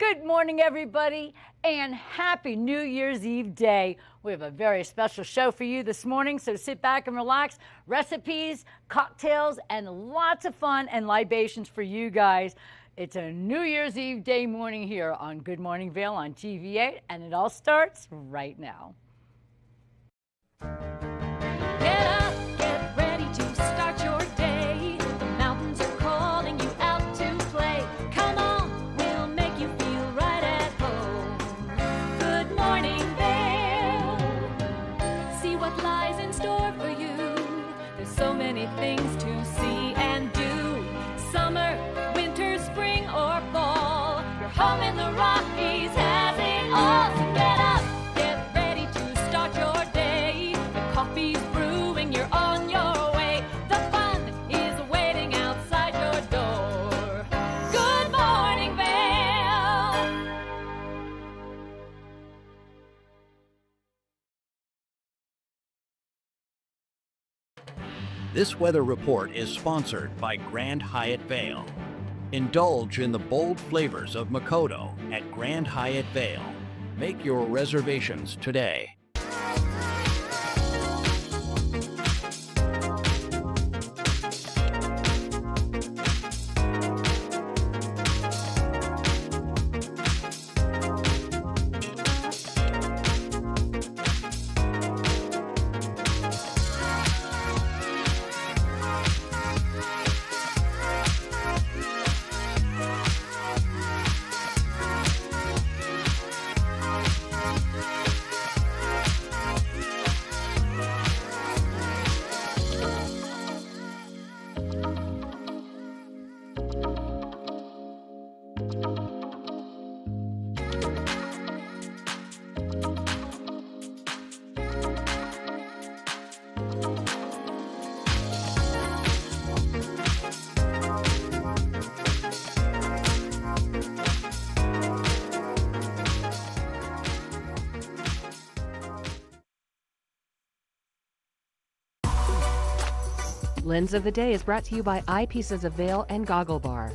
Good morning, everybody, and happy New Year's Eve day. We have a very special show for you this morning, so sit back and relax. Recipes, cocktails, and lots of fun and libations for you guys. It's a New Year's Eve day morning here on Good Morning Vail on TV8, and it all starts right now. Get up, get ready to start your day. The mountains are calling you out to play. Come on, we'll make you feel right at home. Good morning, Vail. See what lies in store for you. There's so many things to see and do. Summer, winter, spring, or fall. Your home in the Rockies has it all. So get up, get ready to start your day. The coffee's brewing, you're on your way. The fun is waiting outside your door. Good morning, Vail. This weather report is sponsored by Grand Hyatt Vail. Indulge in the bold flavors of Makoto at Grand Hyatt Vail. Make your reservations today. Lens of the Day is brought to you by Eyepieces of Vail and Goggle Bar.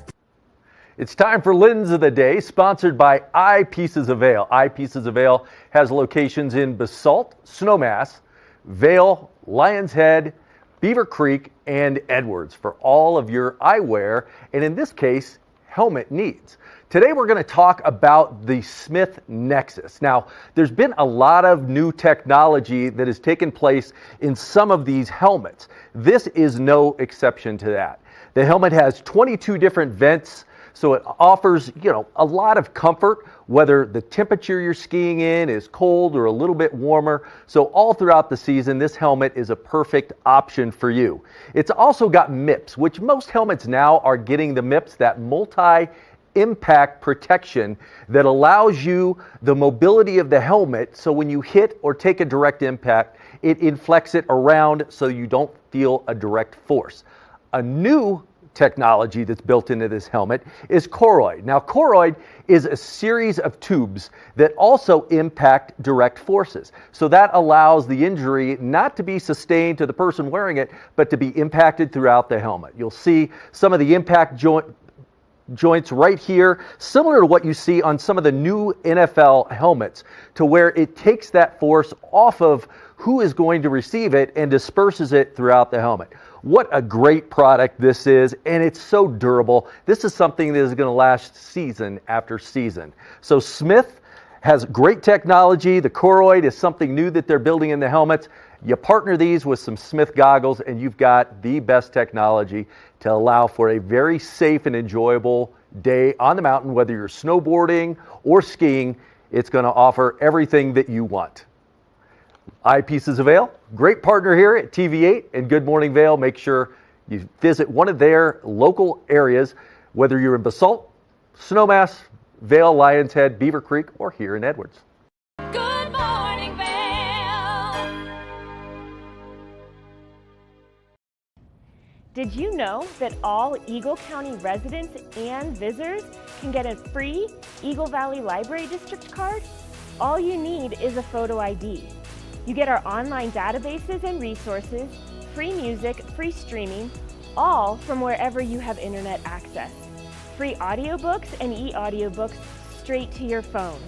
It's time for Lens of the Day, sponsored by Eyepieces of Vail. Eyepieces of Vail has locations in Basalt, Snowmass, Vail, Lions Head, Beaver Creek, and Edwards for all of your eyewear, and in this case, helmet needs. Today we're going to talk about the Smith Nexus. Now, there's been a lot of new technology that has taken place in some of these helmets. This is no exception to that. The helmet has 22 different vents, so it offers, a lot of comfort, whether the temperature you're skiing in is cold or a little bit warmer. So all throughout the season, this helmet is a perfect option for you. It's also got MIPS, which most helmets now are getting the MIPS, that multi-impact protection that allows you the mobility of the helmet, so when you hit or take a direct impact, it inflects it around so you don't feel a direct force. A new technology that's built into this helmet is Choroid. Now, Choroid is a series of tubes that also impact direct forces. So that allows the injury not to be sustained to the person wearing it, but to be impacted throughout the helmet. You'll see some of the impact joints right here, similar to what you see on some of the new NFL helmets, to where it takes that force off of who is going to receive it and disperses it throughout the helmet. What a great product this is, and it's so durable. This is something that is going to last season after season. So Smith has great technology. The Choroid is something new that they're building in the helmets. You partner these with some Smith goggles, and you've got the best technology to allow for a very safe and enjoyable day on the mountain, whether you're snowboarding or skiing. It's going to offer everything that you want. Eyepieces of Vail, great partner here at TV8 and Good Morning Vail. Make sure you visit one of their local areas, whether you're in Basalt, Snowmass, Vail, Lions Head, Beaver Creek, or here in Edwards. Good morning, Vail. Did you know that all Eagle County residents and visitors can get a free Eagle Valley Library District card? All you need is a photo ID. You get our online databases and resources, free music, free streaming, all from wherever you have internet access. Free audiobooks and e-audiobooks straight to your phone.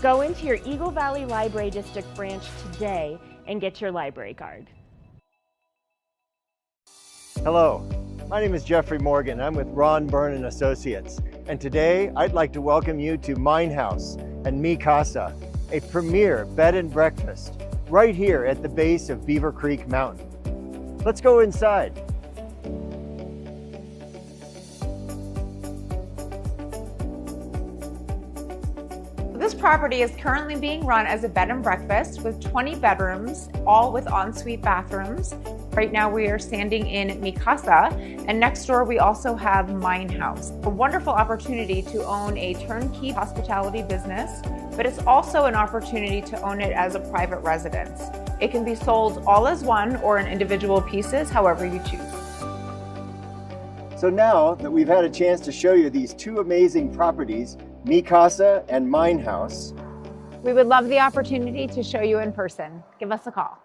Go into your Eagle Valley Library District branch today and get your library card. Hello, my name is Jeffrey Morgan. I'm with Ron Byrne and Associates. And today I'd like to welcome you to Mine House and Mi Casa, a premier bed and breakfast right here at the base of Beaver Creek Mountain. Let's go inside. This property is currently being run as a bed and breakfast with 20 bedrooms, all with ensuite bathrooms. Right now we are standing in Mi Casa, and next door we also have Mine House. A wonderful opportunity to own a turnkey hospitality business, but it's also an opportunity to own it as a private residence. It can be sold all as one or in individual pieces, however you choose. So now that we've had a chance to show you these two amazing properties, Mi Casa and Mine House, We would love the opportunity to show you in person. Give us a call.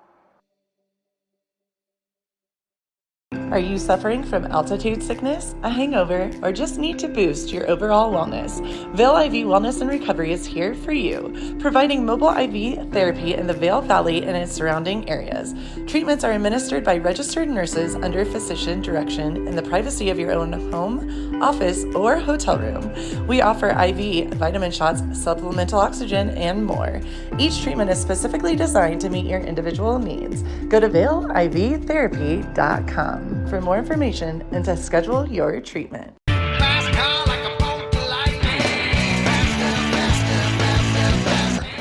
Are you suffering from altitude sickness, a hangover, or just need to boost your overall wellness? Vail IV Wellness and Recovery is here for you, providing mobile IV therapy in the Vail Valley and its surrounding areas. Treatments are administered by registered nurses under physician direction in the privacy of your own home, office, or hotel room. We offer IV vitamin shots, supplemental oxygen, and more. Each treatment is specifically designed to meet your individual needs. Go to vailivtherapy.com for more information and to schedule your treatment.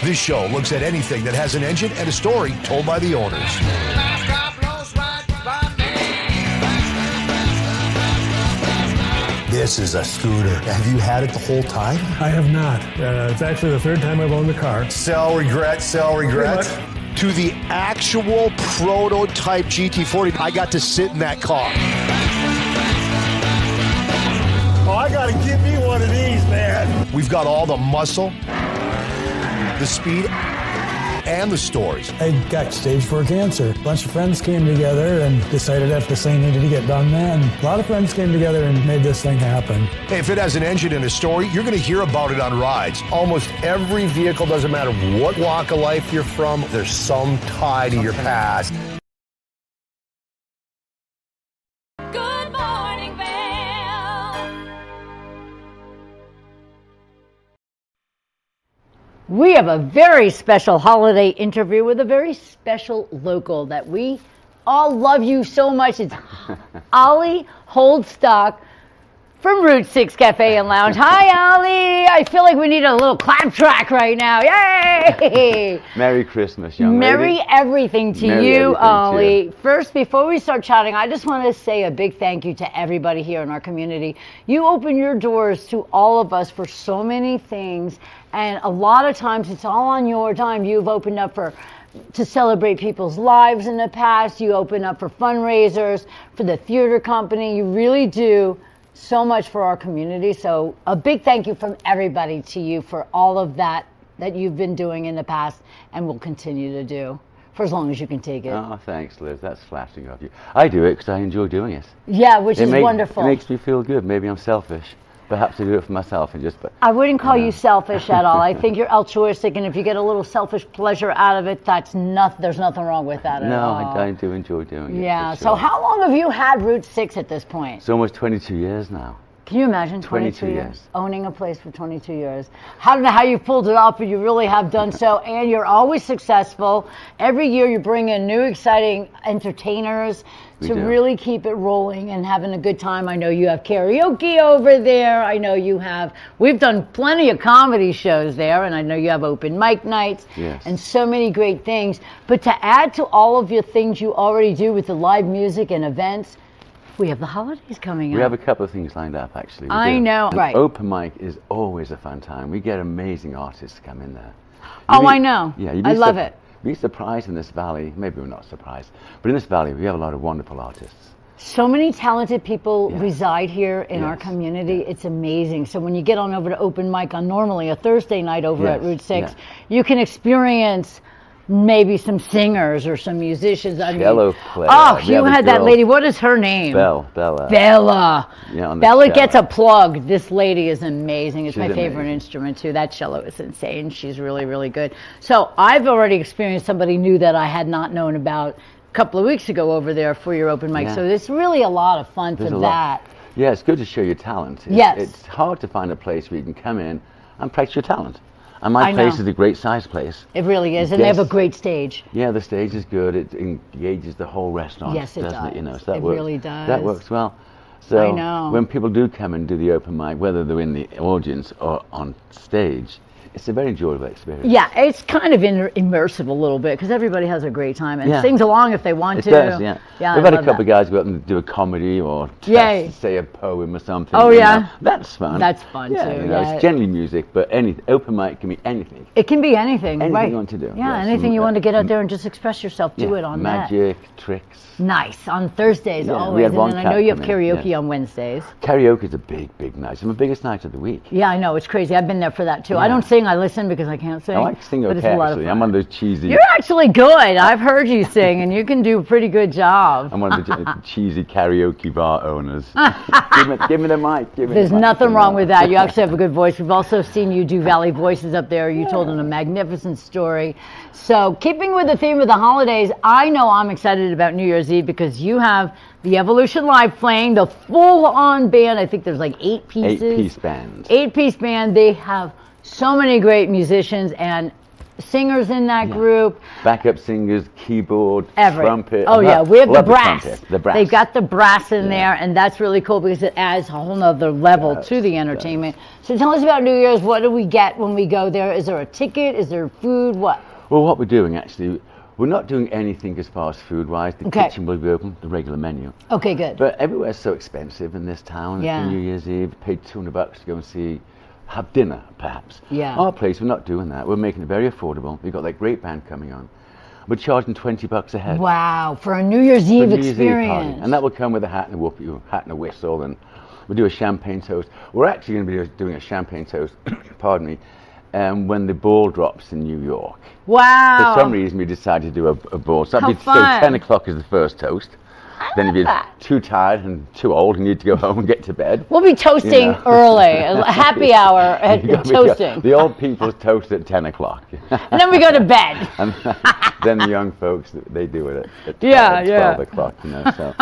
This show looks at anything that has an engine and a story told by the owners. This is a scooter. Have you had it the whole time? I have not. It's actually the third time I've owned the car. Sell, regret, sell, regret. To the actual prototype GT40, I got to sit in that car. Oh, I gotta get me one of these, man. We've got all the muscle, the speed, and the stories. I got stage 4 cancer. A bunch of friends came together and decided that this thing needed to get done, man. A lot of friends came together and made this thing happen. Hey, if it has an engine and a story, you're going to hear about it on rides. Almost every vehicle, doesn't matter what walk of life you're from, there's some tie to your past. Good morning, Vail. We have a very special holiday interview with a very special local that we all love you so much. It's Ollie Holdstock from Route 6 Cafe and Lounge. Hi, Ollie. I feel like we need a little clap track right now. Yay! Merry Christmas, young Merry lady. everything to Merry you, everything to Ollie. you. First, before we start chatting, I just want to say a big thank you to everybody here in our community. You open your doors to all of us for so many things, and a lot of times it's all on your dime. You've opened up to celebrate people's lives in the past. You open up for fundraisers, for the theater company. You really do so much for our community. So a big thank you from everybody to you for all of that you've been doing in the past and will continue to do for as long as you can take it. Oh, thanks, Liz. That's flattering of you. I do it because I enjoy doing it. Yeah, which is wonderful. It makes me feel good. Maybe I'm selfish. Perhaps I do it for myself and just. But I wouldn't call you selfish at all. I think you're altruistic, and if you get a little selfish pleasure out of it, there's nothing wrong with that at all. No, I do enjoy doing it. Yeah. For So sure. how long have you had Route 6 at this point? It's almost 22 years now. Can you imagine 22 years? years. Owning a place for 22 years. I don't know how you pulled it off, but you really have done so, and you're always successful. Every year you bring in new, exciting entertainers to really keep it rolling and having a good time. I know you have karaoke over there. I know we've done plenty of comedy shows there, and I know you have open mic nights and so many great things. But to add to all of your things you already do with the live music and events, we have the holidays coming up. We have a couple of things lined up, actually. I know. And right. Open mic is always a fun time. We get amazing artists to come in there. I know. Yeah, I love it. You'd be surprised in this valley. Maybe we're not surprised. But in this valley, we have a lot of wonderful artists. So many talented people reside here in our community. It's amazing. So when you get on over to open mic on normally a Thursday night over at Route 6, you can experience maybe some singers or some musicians. I Cello mean, player. oh, We you have a had that girl, lady. What is her name? Bella. Bella. Yeah, on the Bella cello. gets a plug. This lady is amazing. It's She's my favorite amazing. instrument too. That cello is insane. She's really, really good. So I've already experienced somebody new that I had not known about a couple of weeks ago over there for your open mic. Yeah. So it's really a lot of fun There's for a that. lot. Yeah, it's good to show your talent. Yes. It's hard to find a place where you can come in and practice your talent. And my I place know. is a great size place. It really is, and they have a Yes. great stage. Yeah, the stage is good. It engages the whole restaurant. Yes, it doesn't does. It? You know, so that It works. really does. That works well. So I know. when people do come and do the open mic, whether they're in the audience or on stage, it's a very enjoyable experience. Yeah, it's kind of immersive a little bit because everybody has a great time and Yeah. sings along if they want It to. does, yeah. Yeah, We've I had a love couple that. of guys go up and do a comedy or Yay. say a poem or something. Oh, you yeah? know. That's fun. That's fun, yeah, too, You know, yeah. It's generally music, but any open mic can be anything. It can be anything, Anything right? you want to do. Yeah, Yes, anything you and, want to get out there and just express yourself, do Yeah, it on that. magic, tricks. Nice, on Thursdays Yeah, we always. had And one then I know cat you have come in, karaoke yes. on Wednesdays. Karaoke is a big, big night. It's my biggest night of the week. Yeah, I know, it's crazy. I've been there for that too. I Yeah. don't sing, I listen because I can't sing. I like to sing but okay, it's a lot of actually. fun. I'm one of those cheesy. You're actually good. I've heard you sing and you can do a pretty good job. I'm one of the cheesy karaoke bar owners. give me the mic. Give me There's the mic, nothing you wrong know. with that. You actually have a good voice. We've also seen you do Valley Voices up there. You told a magnificent story. So, keeping with the theme of the holidays, I know I'm excited about New Year's Eve because you have the Evolution Live playing, the full-on band. I think there's like 8 pieces. 8-piece band. 8-piece band. They have so many great musicians and singers in that group. Backup singers, keyboard, Every. trumpet. Oh yeah, we have the Love brass. trumpet, the brass. They've got the brass in Yeah. there, and that's really cool because it adds a whole nother level to the entertainment. So tell us about New Year's. What do we get when we go there? Is there a ticket? Is there food? What? Well, what we're doing actually, we're not doing anything as far as food-wise. The Okay. kitchen will be open, the regular menu. Okay, good. But everywhere's so expensive in this town. Yeah. For New Year's Eve, paid $200 to go and have dinner, perhaps. Yeah. Our place, we're not doing that. We're making it very affordable. We've got that great band coming on. We're charging $20 a head. Wow, for a New Year's For Eve a New Year's Eve party. experience. And that will come with a hat and a hat and a whistle, and we'll do a champagne toast. We're actually going to be doing a champagne toast, pardon me, when the ball drops in New York. Wow. For some reason, we decided to do a ball. So, How so fun. 10 o'clock is the first toast. Then if you're too tired and too old and you need to go home and get to bed. We'll be toasting You know. early, a happy hour at You gotta be- toasting. The old people toast at 10 o'clock. And then we go to bed. And then the young folks, they do it at 12, Yeah, at yeah. 12 o'clock, you know. So,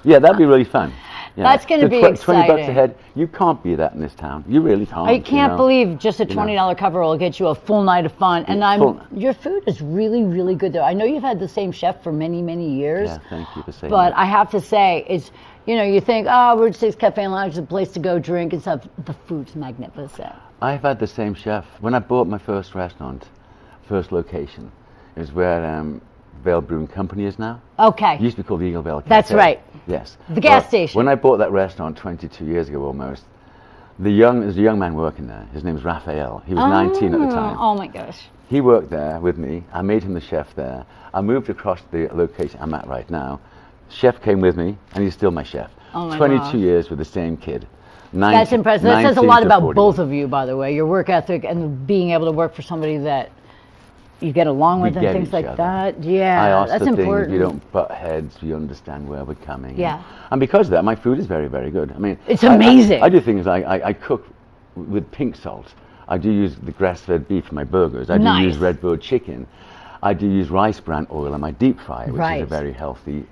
yeah, that'd be really fun. Yeah. That's gonna So be $20 a exciting. head, you can't be that in this town. You really can't. I can't you know. believe just a You know. $20 cover will get you a full night of fun. And Full- your food is really, really good there. I know you've had the same chef for many, many years. Yeah, thank you for saying But that. I have to say, it's, you know, you think, oh, Route 6 Cafe and Lounge is a place to go drink and stuff. The food's magnificent. I've had the same chef. When I bought my first restaurant, first location, it was where Vail Brewing Company is now. Okay. It used to be called the Eagle Vale Cafe. That's right. Yes. The gas station. When I bought that restaurant 22 years ago almost, there's a young man working there. His name was Raphael. He was 19 at the time. Oh my gosh. He worked there with me. I made him the chef there. I moved across the location I'm at right now. Chef came with me, and he's still my chef. Oh my 22 gosh. years with the same kid. That's impressive. That says a 19 lot to about 41. both of you, by the way. Your work ethic and being able to work for somebody that you get along We with and get things each like other. that. Yeah, I ask that's for important. things. We don't butt heads. We understand where we're coming. Yeah. And because of that, my food is very, very good. I mean, It's amazing. I do things like I cook with pink salt. I do use the grass-fed beef in my burgers. I do Nice. use red bird chicken. I do use rice bran oil in my deep fryer, which is Right. a very healthy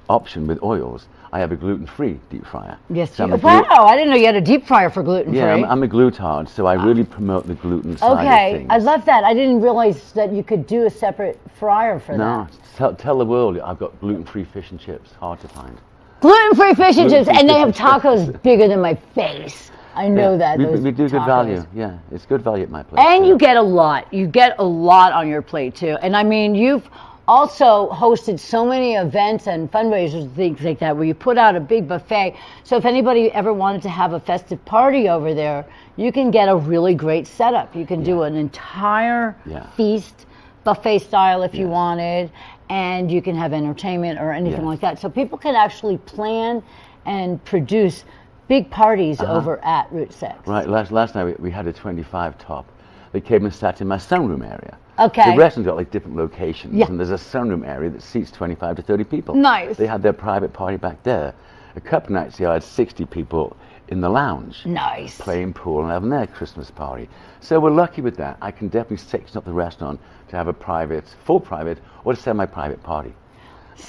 option with oils. I have a gluten-free deep fryer. Yes, So you, I'm a wow, glu- I didn't know you had a deep fryer for gluten-free. Yeah, I'm a glutard, so I really promote the gluten side of Okay, things. I love that. I didn't realize that you could do a separate fryer for No, that. tell the world I've got gluten-free fish and chips. Hard to find. Gluten-free fish and chips, Gluten-free and they have fish and chips. tacos bigger than my face. I know Yeah, that. we, those we do good tacos. value. Yeah, it's good value at my place. And too. you get a lot. You get a lot on your plate too. And I mean, you've also hosted so many events and fundraisers and things like that where you put out a big buffet. So if anybody ever wanted to have a festive party over there, you can get a really great setup. You can do an entire Yeah. feast, buffet style if you Yes. wanted, and you can have entertainment or anything Yes. like that. So people can actually plan and produce big parties over at Route 6. Right, last night we had a 25 top. they came and sat in my sunroom area. Okay. The restaurant's got like different locations, Yeah. and there's a sunroom area that seats 25 to 30 people. Nice. They had their private party back there. A couple nights ago, I had 60 people in the lounge. Nice. Playing pool and having their Christmas party. So we're lucky with that. I can definitely section up the restaurant to have a private, full private, or to semi-private party.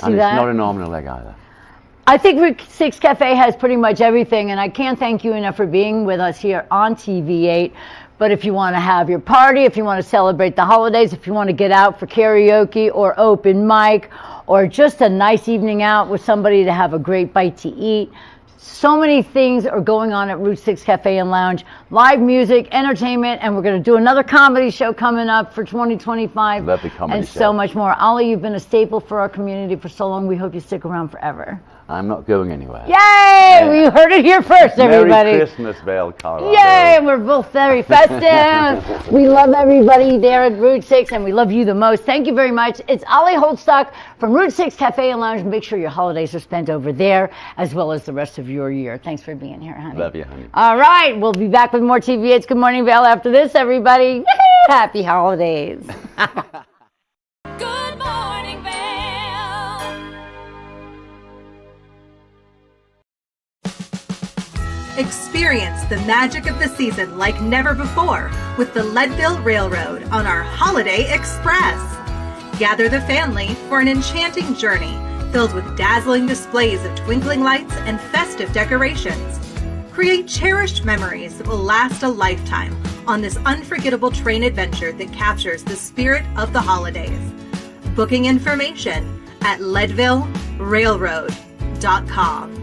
And that? it's not an arm and a leg either. I think Route 6 Cafe has pretty much everything, and I can't thank you enough for being with us here on TV8. But if you want to have your party, if you want to celebrate the holidays, if you want to get out for karaoke or open mic, or just a nice evening out with somebody to have a great bite to eat, so many things are going on at Route 6 Cafe and Lounge. Live music, entertainment, and we're going to do another comedy show coming up for 2025. Lovely comedy and show. so much more. Ollie, you've been a staple for our community for so long. We hope you stick around forever. I'm not going anywhere. Yay! We heard it here first, everybody. Merry Christmas, Vail, Colorado. Yay! We're both very festive. We love everybody there at Route 6, and we love you the most. Thank you very much. It's Ollie Holtstock from Route 6 Cafe and Lounge. Make sure your holidays are spent over there, as well as the rest of your year. Thanks for being here, honey. Love you, honey. All right, we'll be back with more TV8's Good Morning Vail after this, everybody. Happy holidays. Good morning, Vail. Experience the magic of the season like never before with the Leadville Railroad on our Holiday Express. Gather the family for an enchanting journey filled with dazzling displays of twinkling lights and festive decorations. Create cherished memories that will last a lifetime on this unforgettable train adventure that captures the spirit of the holidays. Booking information at leadvillerailroad.com.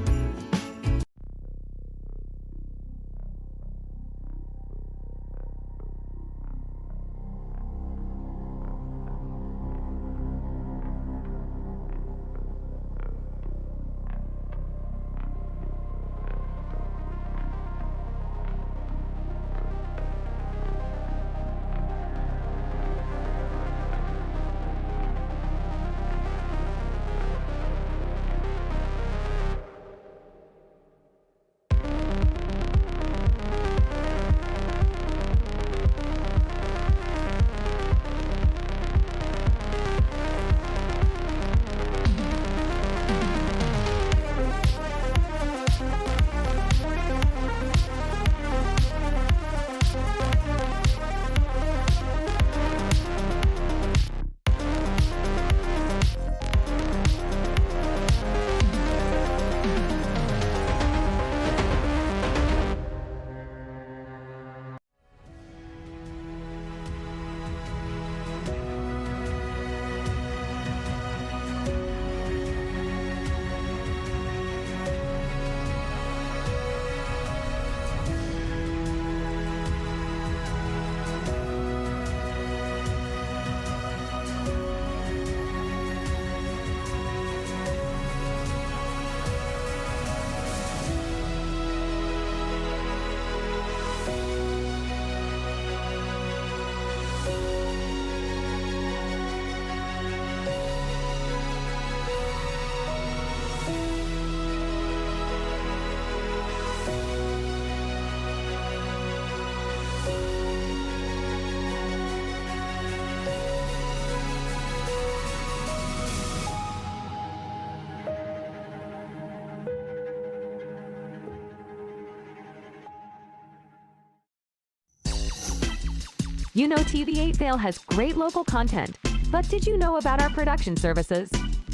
You know TV8 Vail has great local content, but did you know about our production services?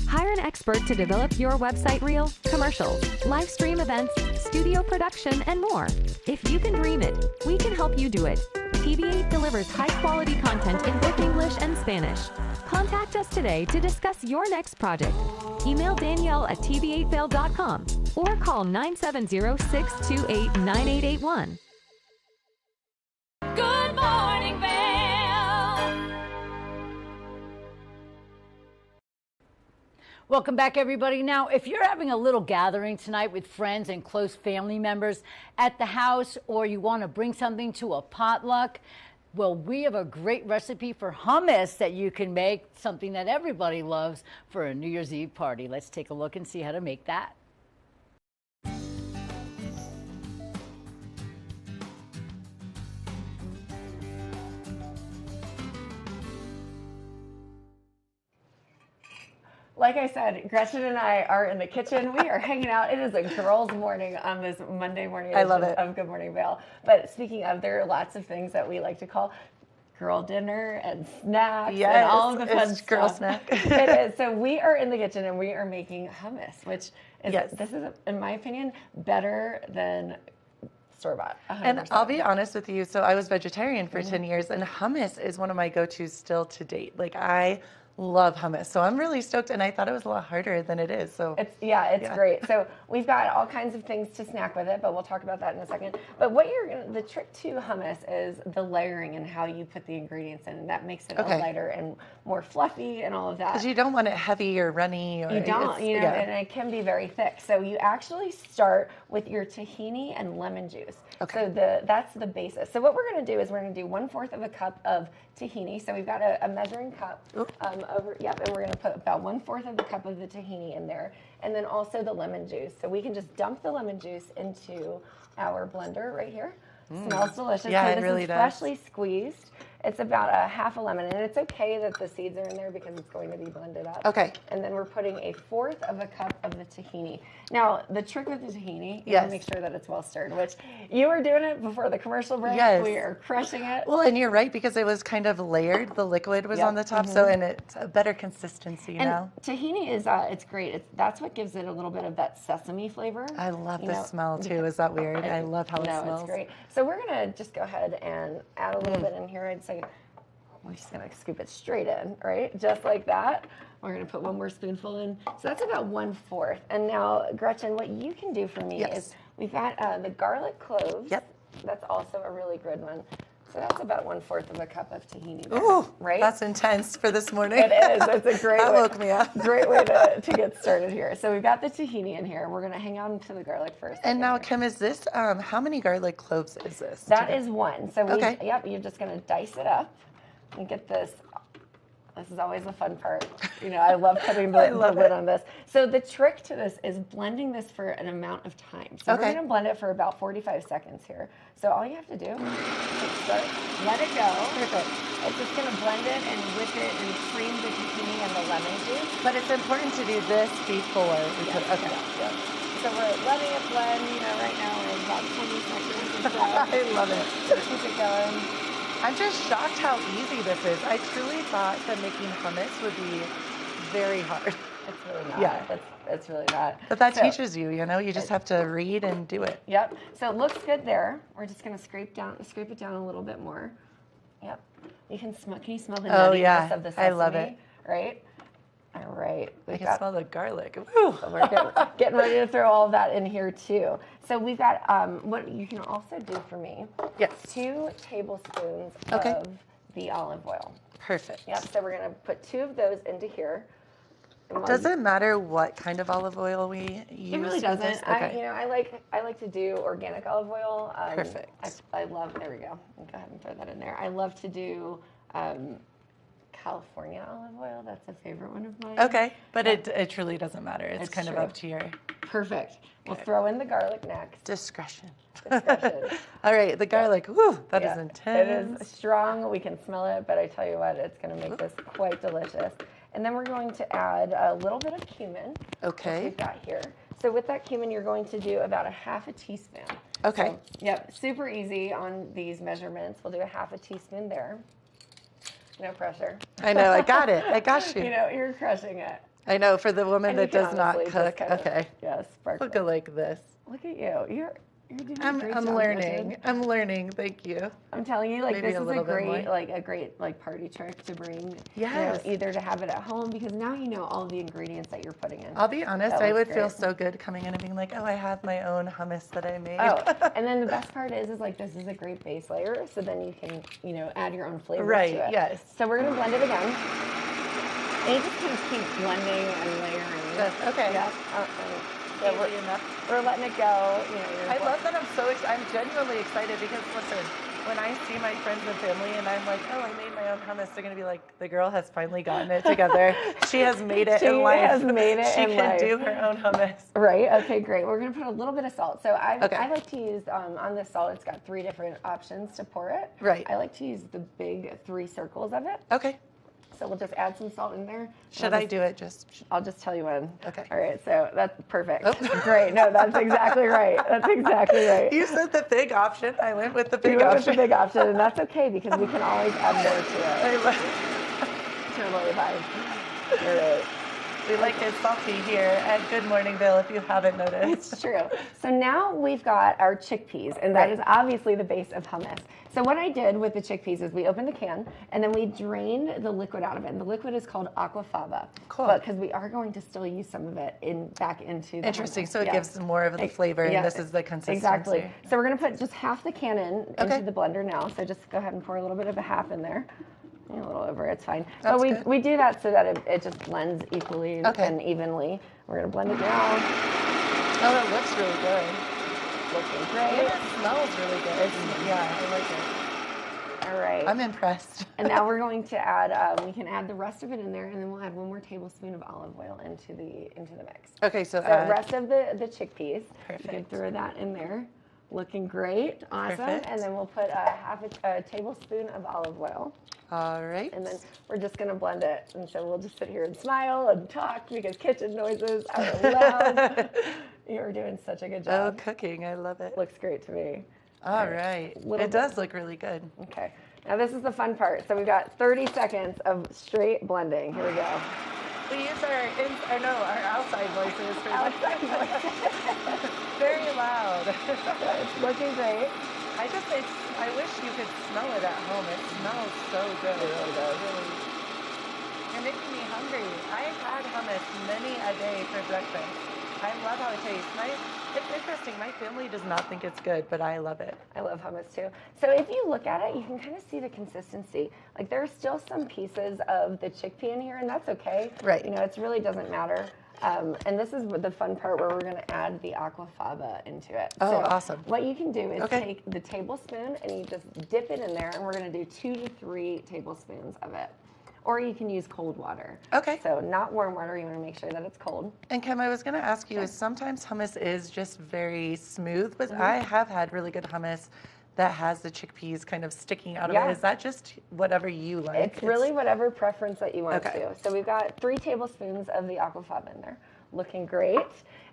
Hire an expert to develop your website reel, commercials, live stream events, studio production, and more. If you can dream it, we can help you do it. TV8 delivers high-quality content in both English and Spanish. Contact us today to discuss your next project. Email Danielle at tv8vail.com or call 970-628-9881. Good morning, Vail. Welcome back, everybody. Now, if you're having a little gathering tonight with friends and close family members at the house, or you want to bring something to a potluck, well, we have a great recipe for hummus that you can make, something that everybody loves for a New Year's Eve party. Let's take a look and see how to make that. like I said, Gretchen and I are in the kitchen. We are hanging out. It is a girls' morning on this Monday morning I love edition it. of Good Morning Vail. But speaking of, there are lots of things that we like to call girl dinner and snacks and all of the fun it's stuff. girl snack. It is. So we are in the kitchen and we are making hummus, which is, this is, in my opinion, better than store-bought. 100%. And I'll be honest with you, so I was vegetarian for 10 years, and hummus is one of my go-tos still to date. Like, I love hummus, so I'm really stoked, and I thought it was a lot harder than it is. So it's great. So we've got all kinds of things to snack with it, but we'll talk about that in a second. But the trick to hummus is the layering and how you put the ingredients in. That makes it lighter and more fluffy and all of that. Because you don't want it heavy or runny. Or You don't, and it can be very thick. So you actually start with your tahini and lemon juice. Okay. So that's the basis. So what we're going to do is we're going to do 1/4 of a cup of tahini. So we've got a measuring cup and we're going to put about 1/4 of the cup of the tahini in there, and then also the lemon juice. So we can just dump the lemon juice into our blender right here. Smells delicious. Yeah, so it this really is does. freshly squeezed. It's about a half a lemon, and it's okay that the seeds are in there because it's going to be blended up. Okay. And then we're putting 1/4 of a cup of the tahini. Now, the trick with the tahini, you want to make sure that it's well stirred, which you were doing it before the commercial break. Yes. We are crushing it. Well, and you're right, because it was kind of layered. The liquid was on the top, so and it's a better consistency now. Tahini is, it's great. That's what gives it a little bit of that sesame flavor. I love the smell, too. Is that weird? I love how it smells. No, it's great. So we're going to just go ahead and add a little bit in here. I'd say we're just going to scoop it straight in, right? Just like that. We're going to put one more spoonful in. So that's about 1/4. And now, Gretchen, what you can do for me is we've got the garlic cloves. Yep. That's also a really good one. So that's about 1/4 of a cup of tahini. Ooh, right? That's intense for this morning. It is. It's a great that way. woke me up. Great way to get started here. So we've got the tahini in here. We're going to hang on to the garlic first. And now, Kim, is this, how many garlic cloves is this? That is one. So you're just going to dice it up and get this. This is always the fun part. I love putting the lid on this. So the trick to this is blending this for an amount of time. So we're going to blend it for about 45 seconds here. So all you have to do is start, let it go. Perfect. It's just going to blend it and whip it and cream the tahini and the lemon juice. But it's important to do this before we put it. Okay. Yeah. So we're letting it blend. Right now we're at about 20 seconds or so. I love it. Keep it going. I'm just shocked how easy this is. I truly thought that making hummus would be very hard. It's really not. Yeah. It's really not. But that teaches you, you just have to read and do it. Yep. So it looks good there. We're just going to scrape it down a little bit more. Yep. Can you smell the nuttiness of the sesame? I love it. Right? All right. I can smell the garlic. Woo. So we're getting ready to throw all that in here too. So we've got what you can also do for me. Yes. 2 tablespoons of the olive oil. Perfect. Yep. So we're going to put 2 of those into here. Does it matter what kind of olive oil we use? It really doesn't. Okay. I like to do organic olive oil. Perfect. I love. There we go. I'll go ahead and throw that in there. I love to do California olive oil. That's a favorite one of mine. Okay, but it truly doesn't matter. It's kind of up to your. Perfect. We'll throw in the garlic next. Discretion. Discretion. All right, the garlic. Whew, that is intense. It is strong. We can smell it, but I tell you what, it's going to make this quite delicious. And then we're going to add a little bit of cumin. Okay. Which we've got here. So with that cumin, you're going to do about a 1/2 teaspoon. Okay. So, super easy on these measurements. We'll do a 1/2 teaspoon there. No pressure. I know. I got it. I got you. You're crushing it. I know. For the woman And that you can does not honestly cook. just kind of- Okay. Yes. Sparkle. Look at like this. Look at you. You're doing a I'm great job, learning. Gretchen. I'm learning. Thank you. I'm telling you, Maybe this a is little a bit great party trick to bring. Yes. Either to have it at home because now you know all the ingredients that you're putting in. I'll be honest. That I would looks feel great. so good coming in and being like, oh, I have my own hummus that I made. Oh, and then the best part is like this is a great base layer, so then you can add your own flavor Right, to it. yes. So we're gonna blend it again, and you just kind of keep blending and layering. Okay. Yeah. Yeah, we're letting it go. I love that I'm genuinely excited because listen, when I see my friends and family and I'm like, oh, I made my own hummus, they're gonna be like, the girl has finally gotten it together. She has made it in life. She has made it she in life. She can do her own hummus. Right. Okay. Great. We're gonna put a little bit of salt. So I like to use on the salt. It's got 3 different options to pour it. Right. I like to use the big 3 circles of it. Okay. so we'll just add some salt in there. Should I do it? I'll just tell you when. Okay. All right, so that's perfect. Oh. Great. No, that's exactly right. That's exactly right. You said the big option. I went with the You big went option. with the big option, and that's okay because we can always add more to it. Totally fine. All right. We like it salty here at Good Morning Vail, if you haven't noticed. It's true. So now we've got our chickpeas, and that is obviously the base of hummus. So what I did with the chickpeas is we opened the can, and then we drained the liquid out of it. And the liquid is called aquafaba. Cool. Because we are going to still use some of it back into the Interesting. hummus. So it gives more of the flavor, and this is the consistency. Exactly. So we're going to put just half the can Okay. into the blender now. So just go ahead and pour a little bit of a half in there. A little over, it's fine. That's but good. we do that so that it just blends equally Okay. and evenly. We're going to blend it now. Oh, it looks really good. Looking And great. it smells really good. Yeah, I like it. All right. I'm impressed. And now we're going to add, we can add the rest of it in there, and then we'll add 1 more tablespoon of olive oil into the mix. Okay, so the add- rest of the chickpeas. Perfect. You can throw that in there. Looking great. Awesome. Perfect. And then we'll put half a tablespoon of olive oil. All right. And then we're just going to blend it. And so we'll just sit here and smile and talk because kitchen noises are loud. You're doing such a good job. Oh, cooking. I love it. Looks great to me. All right. Little It does look really good. Okay. Now this is the fun part. So we've got 30 seconds of straight blending. Here we go. We use our outside voices for outside voices. Very loud. It's looking great. I wish you could smell it at home. It smells so good. It really does. You're making me hungry. I've had hummus many a day for breakfast. I love how it tastes. It's interesting. My family does not think it's good, but I love it. I love hummus too. So if you look at it, you can kind of see the consistency. Like there are still some pieces of the chickpea in here, and that's okay. Right. You know, it really doesn't matter. And this is the fun part where we're going to add the aquafaba into it. Oh, so awesome. What you can do is Okay. take the tablespoon and you just dip it in there, and we're going to do 2 to 3 tablespoons of it. Or you can use cold water. Okay. So not warm water. You want to make sure that it's cold. And Kim, I was going to ask you, is sometimes hummus is just very smooth, but I have had really good hummus that has the chickpeas kind of sticking out of it. Is that just whatever you like? It's really whatever preference that you want Okay. to. So we've got 3 tablespoons of the aquafaba in there. Looking great.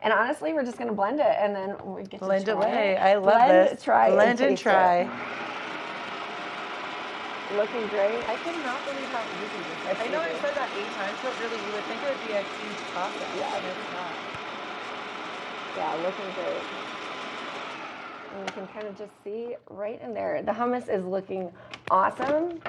And honestly, we're just going to blend it, and then we get Blend to try away. it. I love Blend, this. Try, Blend and taste try. it. Looking great. I cannot believe how easy this is. It's I know easy. I've said that 8 times, but really you would think it would be a huge process. Yeah. And it's not. Yeah, looking great. And you can kind of just see right in there. The hummus is looking awesome.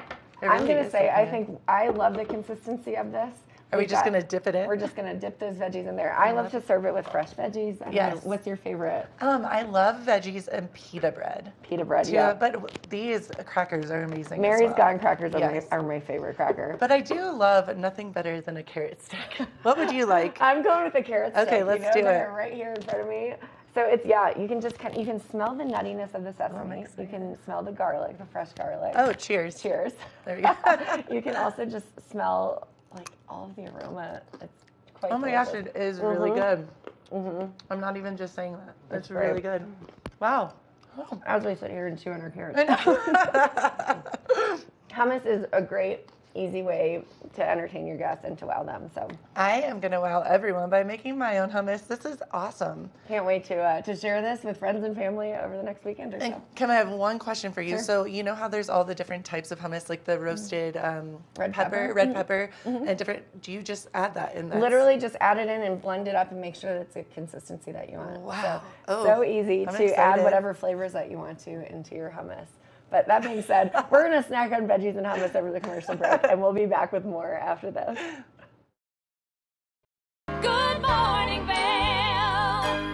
It I'm really going to is say, I looking think I love the consistency of this. Are we We've just got- going to dip it in? We're just going to dip those veggies in there. I love to serve it with fresh veggies. I don't Yes. know, what's your favorite? I love veggies and pita bread. Pita bread, too, yeah. But these crackers are amazing. Mary's as well. Gone crackers Yes. are my favorite cracker. But I do love nothing better than a carrot stick. What would you like? I'm going with the carrot stick. Okay, let's do they're it. right here in front of me. So it's you can just you can smell the nuttiness of the sesame. You can smell the garlic, the fresh garlic. Oh, cheers. Cheers. There you go. You can also just smell like all of the aroma. It's quite Oh my gosh, delicious. it is really good. Mm-hmm. I'm not even just saying that. It's great. really good. Wow. As we sit here and chew on our carrots. I know. Hummus is a great, easy way to entertain your guests and to wow them. So I am going to wow everyone by making my own hummus. This is awesome. can't wait to share this with friends and family over the next weekend or And so. can I have one question for you? Sure. So you know how there's all the different types of hummus, like the roasted Red pepper, red pepper, and different. Do you just add that in there? Literally just add it in and blend it up and make sure that it's a consistency that you want. Wow. So easy I'm to add excited. whatever flavors that you want to into your hummus. But that being said, we're going to snack on veggies and hummus over the commercial break, and we'll be back with more after this. Good morning, Vail.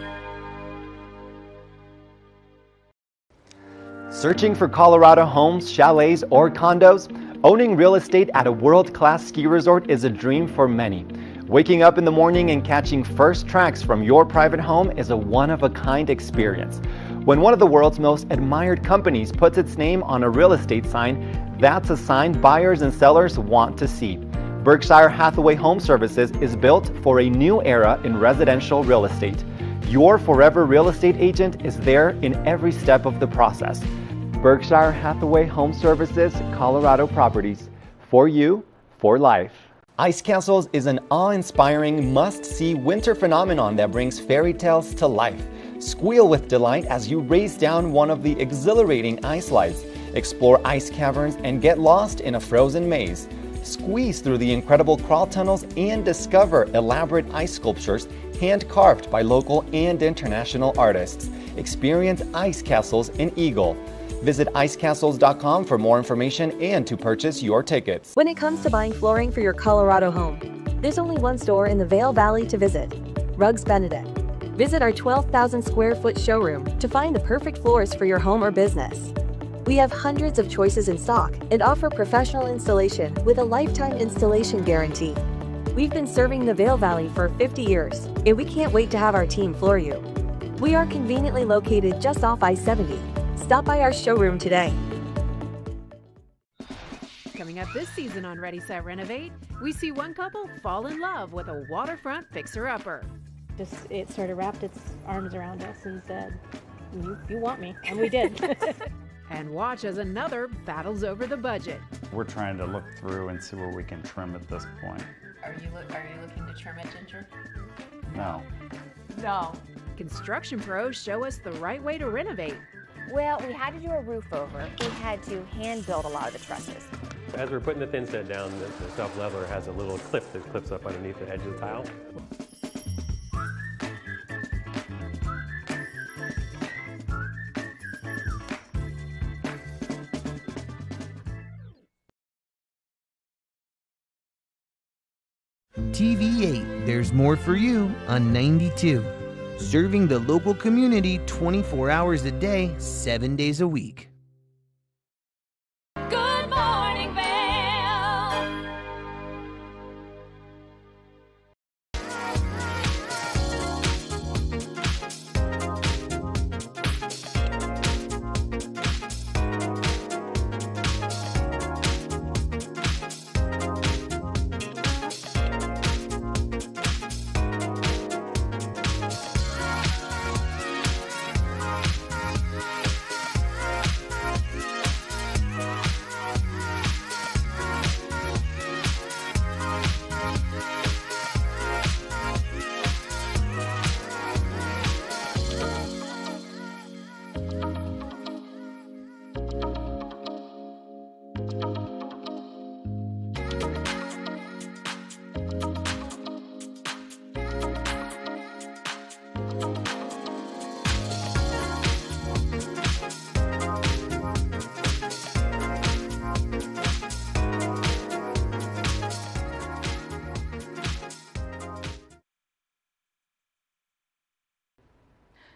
Searching for Colorado homes, chalets, or condos? Owning real estate at a world-class ski resort is a dream for many. Waking up in the morning and catching first tracks from your private home is a one-of-a-kind experience. When one of the world's most admired companies puts its name on a real estate sign, that's a sign buyers and sellers want to see. Berkshire Hathaway Home Services is built for a new era in residential real estate. Your forever real estate agent is there in every step of the process. Berkshire Hathaway Home Services, Colorado Properties. For you, for life. Ice Castles is an awe-inspiring, must-see winter phenomenon that brings fairy tales to life. Squeal with delight as you race down one of the exhilarating ice slides, explore ice caverns, and get lost in a frozen maze. Squeeze through the incredible crawl tunnels and discover elaborate ice sculptures hand-carved by local and international artists. Experience Ice Castles in Eagle. Visit icecastles.com for more information and to purchase your tickets. When it comes to buying flooring for your Colorado home, there's only one store in the Vail Valley to visit, Rugs Benedict. Visit our 12,000 square foot showroom to find the perfect floors for your home or business. We have hundreds of choices in stock and offer professional installation with a lifetime installation guarantee. We've been serving the Vail Valley for 50 years, and we can't wait to have our team floor you. We are conveniently located just off I-70. Stop by our showroom today. Coming up this season on Ready, Set, Renovate, we see one couple fall in love with a waterfront fixer-upper. It sort of wrapped its arms around us and said, you want me, and we did. And watch as another battles over the budget. We're trying to look through and see where we can trim at this point. Are you looking to trim it, Ginger? No. No. Construction pros show us the right way to renovate. Well, we had to do a roof over. We had to hand build a lot of the trusses. As we're putting the thin set down, the self-leveler has a little clip that clips up underneath the edge of the tile. TV8, there's more for you on 92. Serving the local community 24 hours a day, 7 days a week. Good morning, Vail.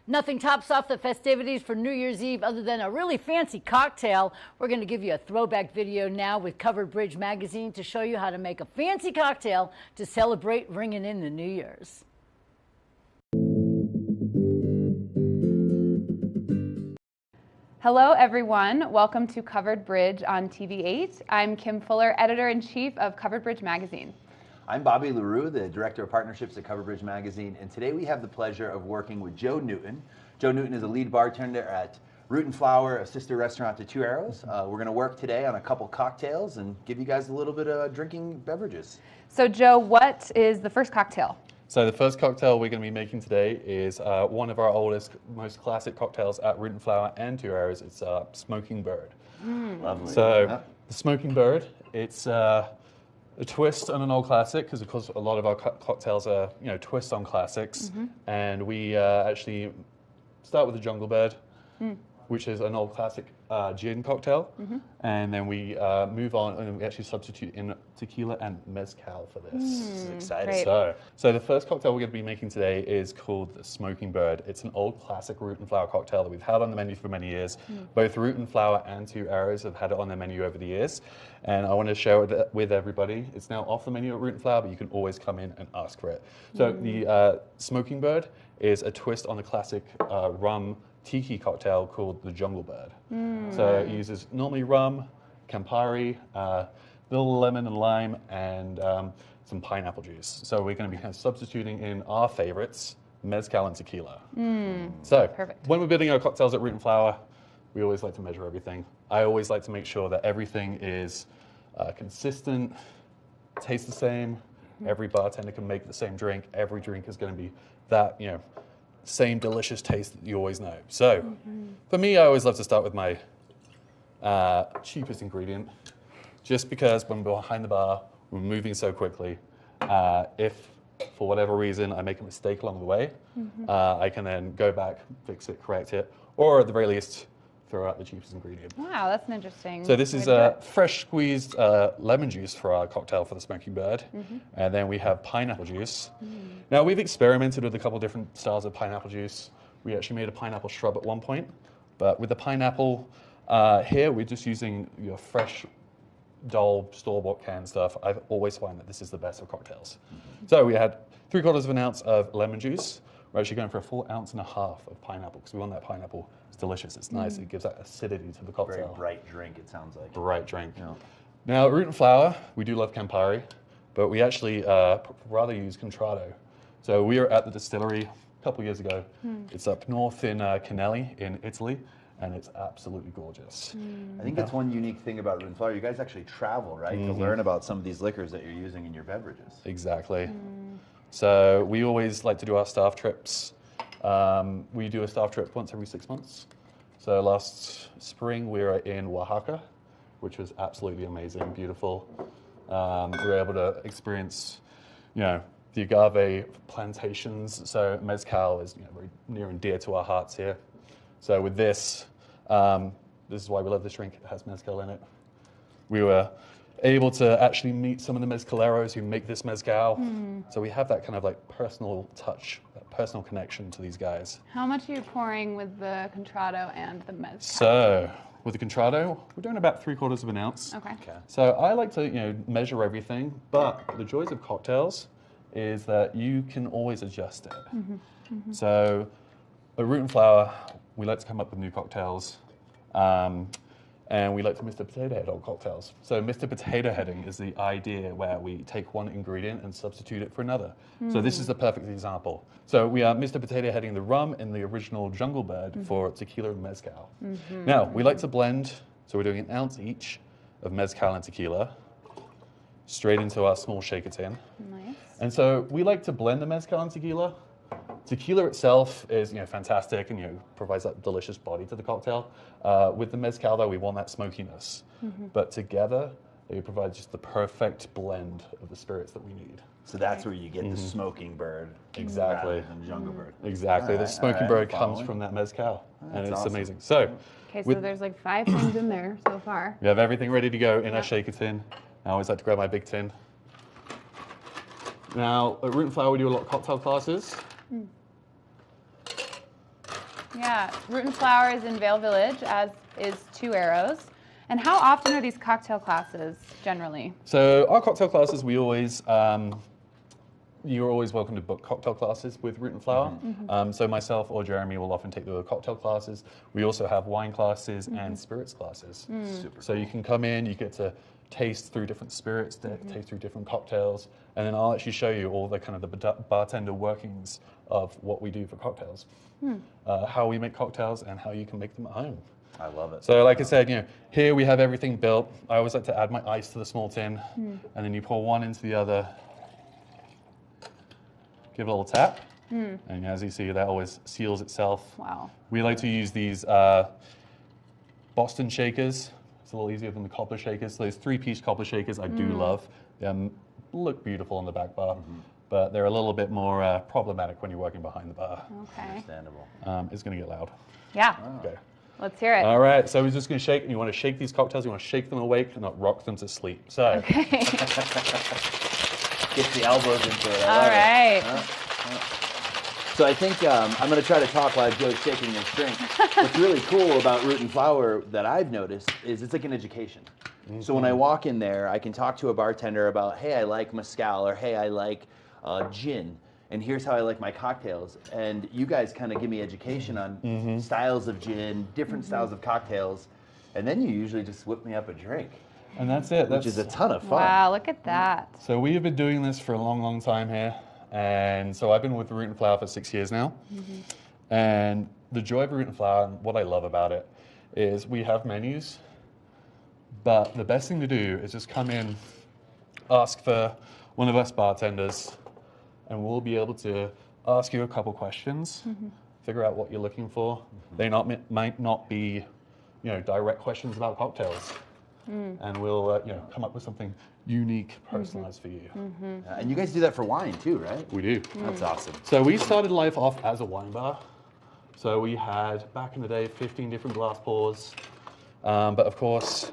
Nothing tops off the festivities for New Year's Eve other than a really fancy cocktail. We're going to give you a throwback video now with Covered Bridge Magazine to show you how to make a fancy cocktail to celebrate ringing in the New Year's. Hello, everyone. Welcome to Covered Bridge on TV8. I'm Kim Fuller, Editor-in-Chief of Covered Bridge Magazine. I'm Bobby LaRue, the Director of Partnerships at Covered Bridge Magazine, and today we have the pleasure of working with Joe Newton. Joe Newton is a lead bartender at Root and Flower, a sister restaurant to Two Arrows. We're going to work today on a couple cocktails and give you guys a little bit of drinking beverages. So, Joe, what is the first cocktail? So the first cocktail we're going to be making today is one of our oldest, most classic cocktails at Root and Flower and Two Arrows. It's Smoking Bird. Lovely. So the Smoking Bird, it's a twist on an old classic, because of course a lot of our cocktails are, twists on classics. And we actually start with the Jungle Bird, which is an old classic gin cocktail. And then we move on and we actually substitute in tequila and mezcal for this. This is exciting. So the first cocktail we're going to be making today is called the Smoking Bird. It's an old classic Root and Flower cocktail that we've had on the menu for many years. Both Root and Flower and Two Arrows have had it on their menu over the years. And I want to share it with everybody. It's now off the menu at Root and Flower, but you can always come in and ask for it. So the Smoking Bird is a twist on the classic rum tiki cocktail called the Jungle Bird. So it uses normally rum, Campari, little lemon and lime, and some pineapple juice. So we're going to be kind of substituting in our favorites, mezcal and tequila. So Perfect. When we're building our cocktails at Root and Flower, we always like to measure everything. I always like to make sure that everything is consistent, taste the same. Every bartender can make the same drink. Every drink is going to be that, same delicious taste that you always know. So, for me, I always love to start with my cheapest ingredient, just because when we're behind the bar, we're moving so quickly. If, for whatever reason, I make a mistake along the way, I can then go back, fix it, correct it, or at the very least, throw out the cheapest ingredient. Wow, that's an interesting. So this is fresh squeezed lemon juice for our cocktail for the Smoking Bird. And then we have pineapple juice. Now we've experimented with a couple different styles of pineapple juice. We actually made a pineapple shrub at one point, but with the pineapple here, we're just using your fresh Dole store-bought canned stuff. I've always found that this is the best of cocktails. So we had 3/4 of an ounce of lemon juice. We're actually going for a full 1.5 ounces of pineapple because we want that pineapple. It's delicious. It's nice. It gives that acidity to the cocktail. Very bright drink, it sounds like. Bright drink. Yeah. Now, root and flower, we do love Campari, but we actually rather use Contrado. So we were at the distillery a couple years ago. It's up north in Canelli in Italy, and it's absolutely gorgeous. I think that's one unique thing about Root and Flower. You guys actually travel, right, to learn about some of these liquors that you're using in your beverages. Exactly. So we always like to do our staff trips. We do a staff trip once every 6 months. So last spring we were in Oaxaca, which was absolutely amazing, beautiful. We were able to experience, the agave plantations. So mezcal is very near and dear to our hearts here. So with this, this is why we love this drink. It has mezcal in it. We were able to actually meet some of the mezcaleros who make this mezcal. So we have that kind of like personal touch, that personal connection to these guys. How much are you pouring with the Contrado and the mezcal? So with the Contrado, we're doing about 3/4 of an ounce. Okay. So I like to measure everything, but the joys of cocktails is that you can always adjust it. So at Root and Flower, we like to come up with new cocktails. And we like to Mr. Potato Head on cocktails. So Mr. Potato Heading is the idea where we take one ingredient and substitute it for another. So this is the perfect example. So we are Mr. Potato Heading the rum in the original Jungle Bird for tequila and mezcal. Now, we like to blend, so we're doing 1 ounce each of mezcal and tequila straight into our small shaker tin. Nice. And so we like to blend the mezcal and tequila. Tequila itself is fantastic and provides that delicious body to the cocktail. With the mezcal though, we want that smokiness. But together, they provide just the perfect blend of the spirits that we need. So that's where you get the Smoking Bird. Exactly. Rather than Jungle Bird. Exactly. The Smoking Bird comes from that mezcal, and it's awesome. amazing. So, Okay, so there's like 5 things in there so far. we have everything ready to go in our shaker tin. I always like to grab my big tin. Now, at Root and Flower, we do a lot of cocktail classes. Yeah, Root and Flower is in Vail Village, as is Two Arrows. And how often are these cocktail classes generally? So our cocktail classes, we always, you're always welcome to book cocktail classes with Root and Flower. So myself or Jeremy will often take the cocktail classes. We also have wine classes and spirits classes. So you can come in, you get to taste through different spirits, taste through different cocktails, and then I'll actually show you all the kind of the bartender workings of what we do for cocktails, how we make cocktails and how you can make them at home. I love it. So like I said, here we have everything built. I always like to add my ice to the small tin, and then you pour one into the other, give it a little tap, and as you see, that always seals itself. Wow. We like to use these Boston shakers. It's a little easier than the cobbler shakers. So those 3-piece cobbler shakers I do love. They look beautiful on the back bar, but they're a little bit more problematic when you're working behind the bar. Okay. Understandable. It's going to get loud. Yeah. Okay. Let's hear it. All right, so we're just going to shake, and you want to shake these cocktails, you want to shake them awake and not rock them to sleep. So, Okay. Get the elbows into it. All right. So I think I'm going to try to talk while Joe's shaking his drink. What's really cool about Root and Flower that I've noticed is it's like an education. So when I walk in there, I can talk to a bartender about, hey, I like mezcal, or hey, I like gin, and here's how I like my cocktails. And you guys kind of give me education on styles of gin, different styles of cocktails, and then you usually just whip me up a drink. And that's it. Which is a ton of fun. Wow, look at that. So we have been doing this for a long, long time here. And so I've been with Root and Flower for 6 years now. And the joy of Root and Flower, and what I love about it, is we have menus, but the best thing to do is just come in ask for one of us bartenders, and we'll be able to ask you a couple questions, figure out what you're looking for. They might not be, direct questions about cocktails, and we'll, come up with something unique, personalized for you. And you guys do that for wine too, right? We do. That's awesome. So we started life off as a wine bar. So we had, back in the day, 15 different glass pours. But of course,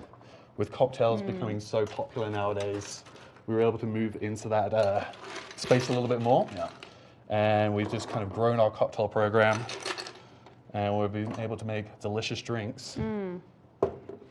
with cocktails becoming so popular nowadays, we were able to move into that space a little bit more. Yeah. And we've just kind of grown our cocktail program, and we've been able to make delicious drinks.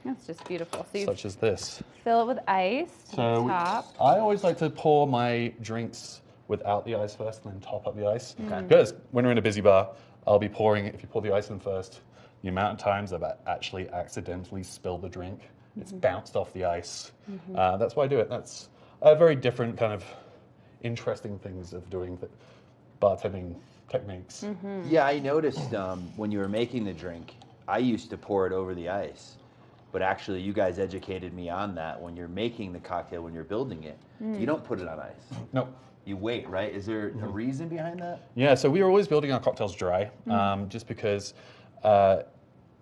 That's just beautiful. So you Such as this. fill it with ice to the top. I always like to pour my drinks without the ice first and then top up the ice. Because when we're in a busy bar, I'll be pouring, if you pour the ice in first, the amount of times I've actually accidentally spilled the drink, it's bounced off the ice. That's why I do it. That's a very different kind of interesting things of doing bartending techniques. Yeah, I noticed when you were making the drink, I used to pour it over the ice. But actually, you guys educated me on that. When you're making the cocktail, when you're building it, you don't put it on ice. No. You wait, right? Is there a reason behind that? Yeah, so we are always building our cocktails dry, just because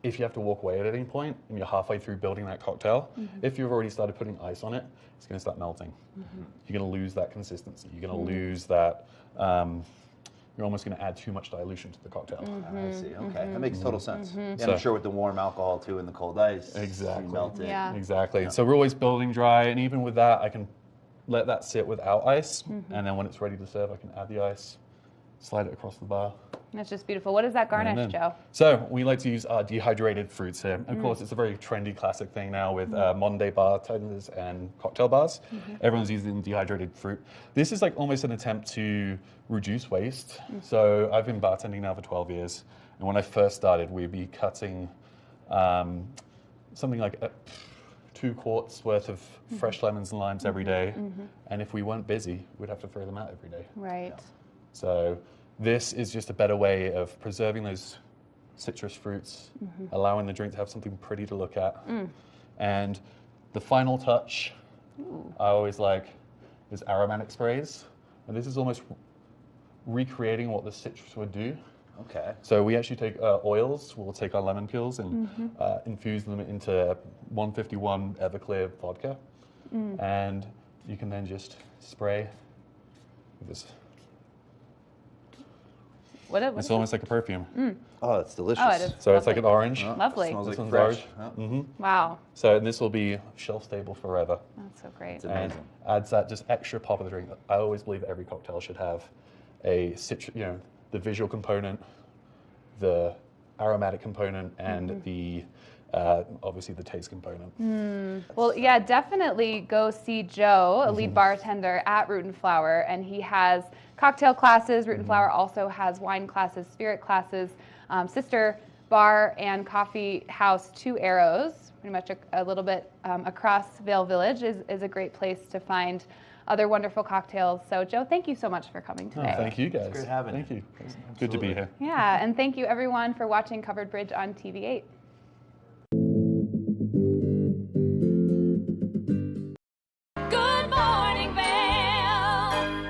if you have to walk away at any point and you're halfway through building that cocktail, if you've already started putting ice on it, it's going to start melting. You're going to lose that consistency. You're going to lose that. You're almost going to add too much dilution to the cocktail. I see. Okay, that makes total sense. Yeah, I'm sure with the warm alcohol too and the cold ice, Exactly. you melt it. Yeah. Exactly. So we're always building dry, and even with that, I can let that sit without ice, and then when it's ready to serve, I can add the ice, slide it across the bar. That's just beautiful. What is that garnish, Joe? So we like to use our dehydrated fruits here. Of course, it's a very trendy classic thing now with modern day bartenders and cocktail bars. Everyone's using dehydrated fruit. This is like almost an attempt to reduce waste. So I've been bartending now for 12 years. And when I first started, we'd be cutting something like 2 quarts worth of fresh lemons and limes every day. And if we weren't busy, we'd have to throw them out every day. Right. So this is just a better way of preserving those citrus fruits, allowing the drink to have something pretty to look at. And the final touch, I always like, is aromatic sprays. And this is almost recreating what the citrus would do. Okay. So we actually take oils, we'll take our lemon peels and infuse them into 151 Everclear vodka. And you can then just spray with this. It's almost like a perfume. Oh, it's delicious. Oh, it is. So it's like an orange. Lovely. Smells This like one's fresh. orange. Wow. So this will be shelf stable forever. That's so great. It's amazing. Adds that just extra pop of the drink. I always believe every cocktail should have a the visual component, the aromatic component, and the obviously the taste component. Well, yeah, definitely go see Joe, a lead bartender at Root and Flower, and he has cocktail classes. Root and Flower also has wine classes, spirit classes, sister bar and coffee house, 2 Arrows, pretty much a little bit across Vail Village is a great place to find other wonderful cocktails. So, Joe, thank you so much for coming today. Oh, thank you, guys. It's great having you. Good to be here. Yeah, and thank you everyone for watching Covered Bridge on TV8. Good morning, Vail.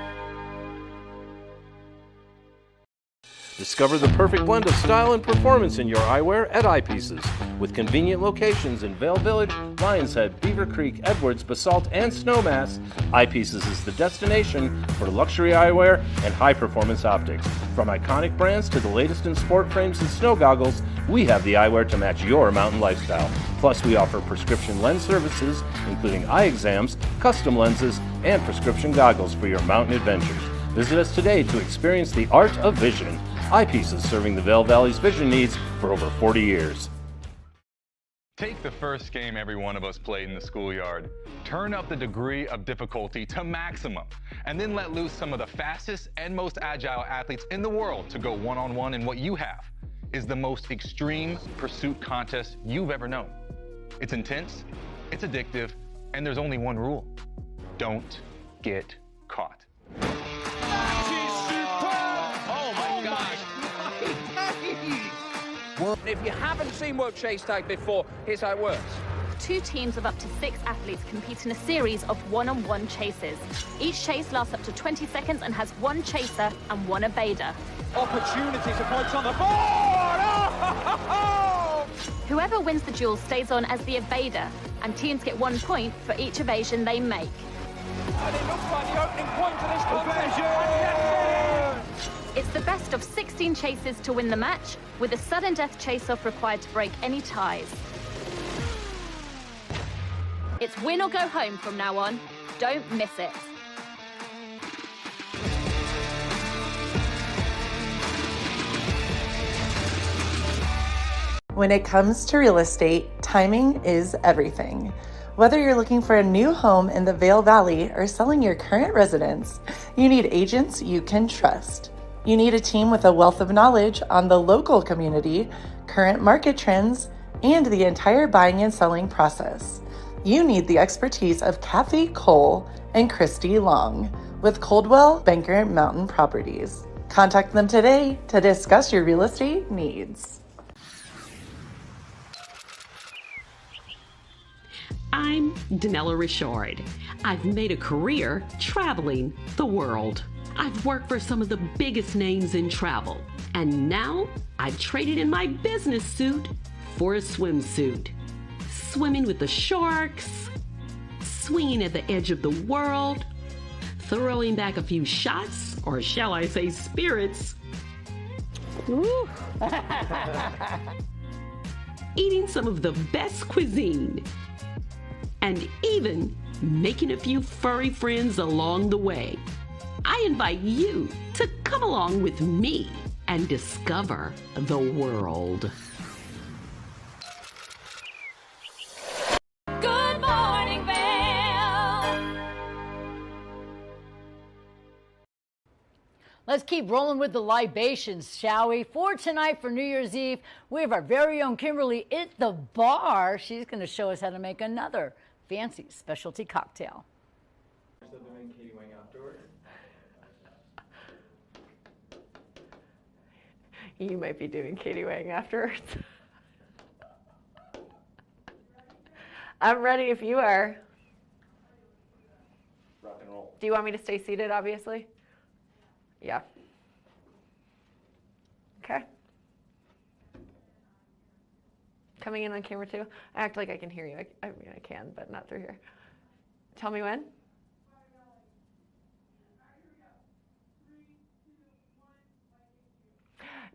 Discover the perfect blend of style and performance in your eyewear at Eyepieces. With convenient locations in Vail Village, Lions Head, Beaver Creek, Edwards, Basalt, and Snowmass, Eyepieces is the destination for luxury eyewear and high-performance optics. From iconic brands to the latest in sport frames and snow goggles, we have the eyewear to match your mountain lifestyle. Plus, we offer prescription lens services, including eye exams, custom lenses, and prescription goggles for your mountain adventures. Visit us today to experience the art of vision. Eyepieces, serving the Vail Valley's vision needs for over 40 years. Take the first game every one of us played in the schoolyard. Turn up the degree of difficulty to maximum, and then let loose some of the fastest and most agile athletes in the world to go one-on-one in what you have is the most extreme pursuit contest you've ever known. It's intense, it's addictive, and there's only one rule. Don't get caught. If you haven't seen World Chase Tag before, here's how it works. 2 teams of up to 6 athletes compete in a series of one-on-one chases. Each chase lasts up to 20 seconds and has 1 chaser and 1 evader. Opportunity to points on the board! Oh! Whoever wins the duel stays on as the evader, and teams get 1 point for each evasion they make. And it looks like the opening point of this contest. It's the best of 16 chases to win the match, with a sudden death chase-off required to break any ties. It's win or go home from now on. Don't miss it. When it comes to real estate, timing is everything. Whether you're looking for a new home in the Vail Valley or selling your current residence, you need agents you can trust. You need a team with a wealth of knowledge on the local community, current market trends, and the entire buying and selling process. You need the expertise of Kathy Cole and Christy Long with Coldwell Banker Mountain Properties. Contact them today to discuss your real estate needs. I'm Danella Richard. I've made a career traveling the world. I've worked for some of the biggest names in travel, and now I've traded in my business suit for a swimsuit. Swimming with the sharks, swinging at the edge of the world, throwing back a few shots, or shall I say spirits. Woo. Eating some of the best cuisine, and even making a few furry friends along the way. I invite you to come along with me and discover the world. Good morning, Vail. Let's keep rolling with the libations, shall we? For tonight, for New Year's Eve, we have our very own Kimberly at the bar. She's going to show us how to make another fancy specialty cocktail. You might be doing Katie Wang afterwards. I'm ready if you are. Rock and roll. Do you want me to stay seated, obviously? Yeah. Okay. Coming in on camera too? I act like I can hear you. I mean, I can, but not through here. Tell me when.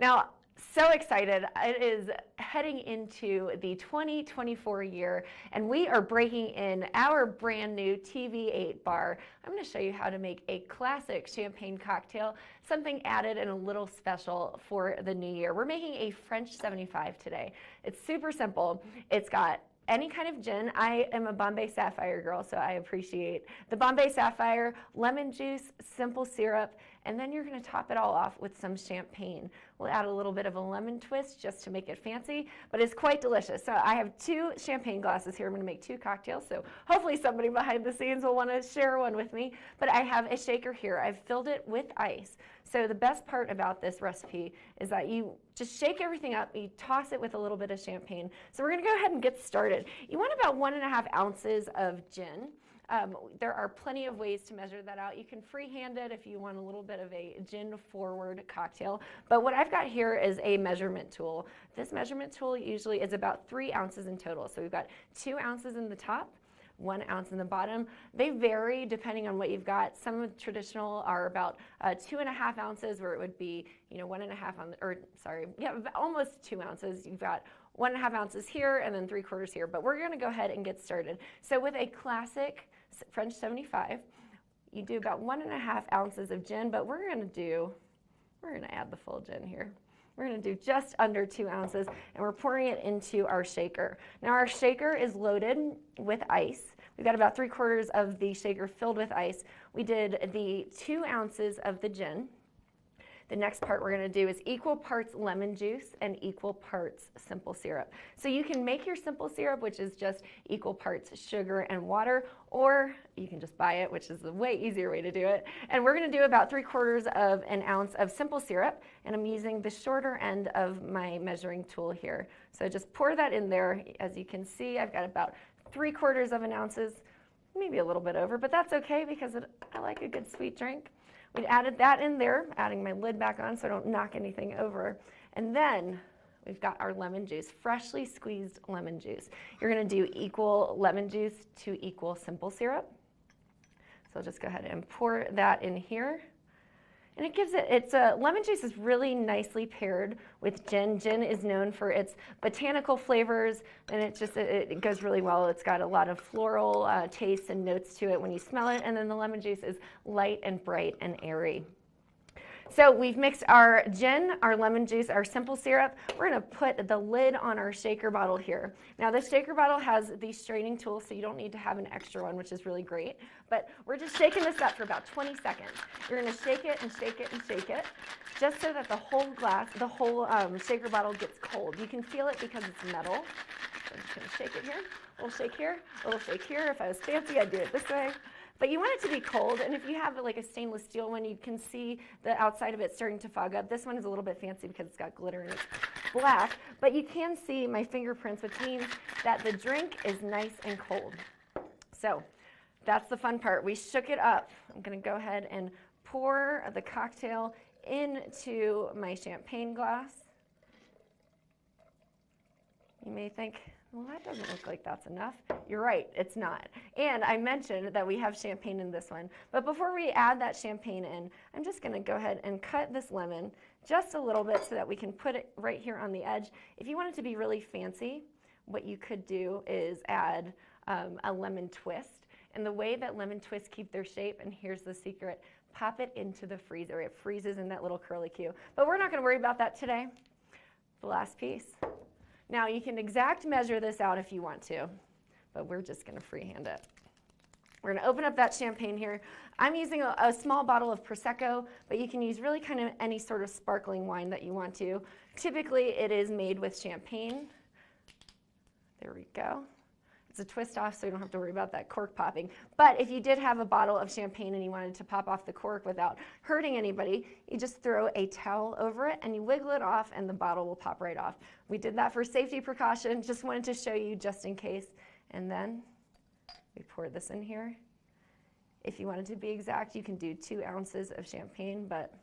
Now, so excited. It is heading into the 2024 year, and we are breaking in our brand new TV8 bar. I'm going to show you how to make a classic champagne cocktail, something added and a little special for the new year. We're making a French 75 today. It's super simple. It's got any kind of gin. I am a Bombay Sapphire girl, so I appreciate the Bombay Sapphire, lemon juice, simple syrup, and then you're going to top it all off with some champagne. We'll add a little bit of a lemon twist just to make it fancy, but it's quite delicious. So I have 2 champagne glasses here. I'm going to make 2 cocktails, so hopefully somebody behind the scenes will want to share one with me. But I have a shaker here. I've filled it with ice. So the best part about this recipe is that you just shake everything up, you toss it with a little bit of champagne. So we're going to go ahead and get started. You want about 1.5 ounces of gin. There are plenty of ways to measure that out. You can freehand it if you want a little bit of a gin-forward cocktail. But what I've got here is a measurement tool. This measurement tool usually is about 3 ounces in total. So we've got 2 ounces in the top, 1 ounce in the bottom. They vary depending on what you've got. Some of the traditional are about 2.5 ounces, where it would be, 1.5 on, almost 2 ounces. You've got 1.5 ounces here and then 3/4 here. But we're going to go ahead and get started. So with a classic French 75, you do about 1.5 ounces of gin, but we're going to add the full gin here. We're going to do just under 2 ounces, and we're pouring it into our shaker. Now our shaker is loaded with ice. We've got about 3/4 of the shaker filled with ice. We did the 2 ounces of the gin. The next part we're going to do is equal parts lemon juice and equal parts simple syrup. So you can make your simple syrup, which is just equal parts sugar and water, or you can just buy it, which is a way easier way to do it. And we're going to do about 3/4 of an ounce of simple syrup, and I'm using the shorter end of my measuring tool here. So just pour that in there. As you can see, I've got about 3/4 of an ounce is maybe a little bit over, but that's okay because I like a good sweet drink. We added that in there, adding my lid back on so I don't knock anything over. And then we've got our lemon juice, freshly squeezed lemon juice. You're gonna do equal lemon juice to equal simple syrup. So I'll just go ahead and pour that in here. And it gives it, lemon juice is really nicely paired with gin. Gin is known for its botanical flavors, and it goes really well. It's got a lot of floral tastes and notes to it when you smell it, and then the lemon juice is light and bright and airy. So we've mixed our gin, our lemon juice, our simple syrup. We're gonna put the lid on our shaker bottle here. Now this shaker bottle has these straining tools, so you don't need to have an extra one, which is really great. But we're just shaking this up for about 20 seconds. You're gonna shake it and shake it and shake it, just so that the whole shaker bottle gets cold. You can feel it because it's metal. So I'm just gonna shake it here, a little shake here, a little shake here. If I was fancy, I'd do it this way. But you want it to be cold, and if you have like a stainless steel one, you can see the outside of it starting to fog up. This one is a little bit fancy because it's got glitter and it's black, but you can see my fingerprints, which means that the drink is nice and cold. So that's the fun part. We shook it up. I'm gonna go ahead and pour the cocktail into my champagne glass. You may think, well, that doesn't look like that's enough. You're right, it's not. And I mentioned that we have champagne in this one. But before we add that champagne in, I'm just gonna go ahead and cut this lemon just a little bit so that we can put it right here on the edge. If you want it to be really fancy, what you could do is add a lemon twist. And the way that lemon twists keep their shape, and here's the secret, pop it into the freezer. It freezes in that little curly Q. But we're not gonna worry about that today. The last piece. Now you can exact measure this out if you want to, but we're just gonna freehand it. We're gonna open up that champagne here. I'm using a small bottle of Prosecco, but you can use really kind of any sort of sparkling wine that you want to. Typically it is made with champagne. There we go. It's a twist off, so you don't have to worry about that cork popping. But if you did have a bottle of champagne and you wanted to pop off the cork without hurting anybody, you just throw a towel over it and you wiggle it off and the bottle will pop right off. We did that for safety precaution, just wanted to show you just in case. And then we pour this in here. If you wanted to be exact, you can do 2 ounces of champagne, but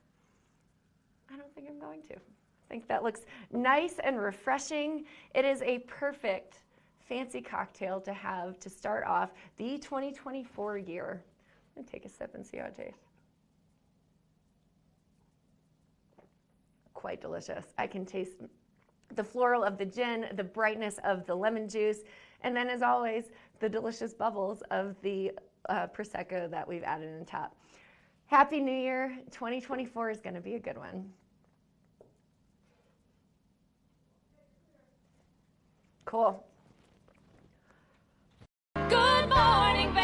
I don't think I'm going to. I think that looks nice and refreshing. It is a perfect fancy cocktail to have to start off the 2024 year. I'm gonna take a sip and see how it tastes. Quite delicious. I can taste the floral of the gin, the brightness of the lemon juice, and then as always, the delicious bubbles of the Prosecco that we've added on top. Happy New Year. 2024 is gonna be a good one. Cool. Good morning, Vail.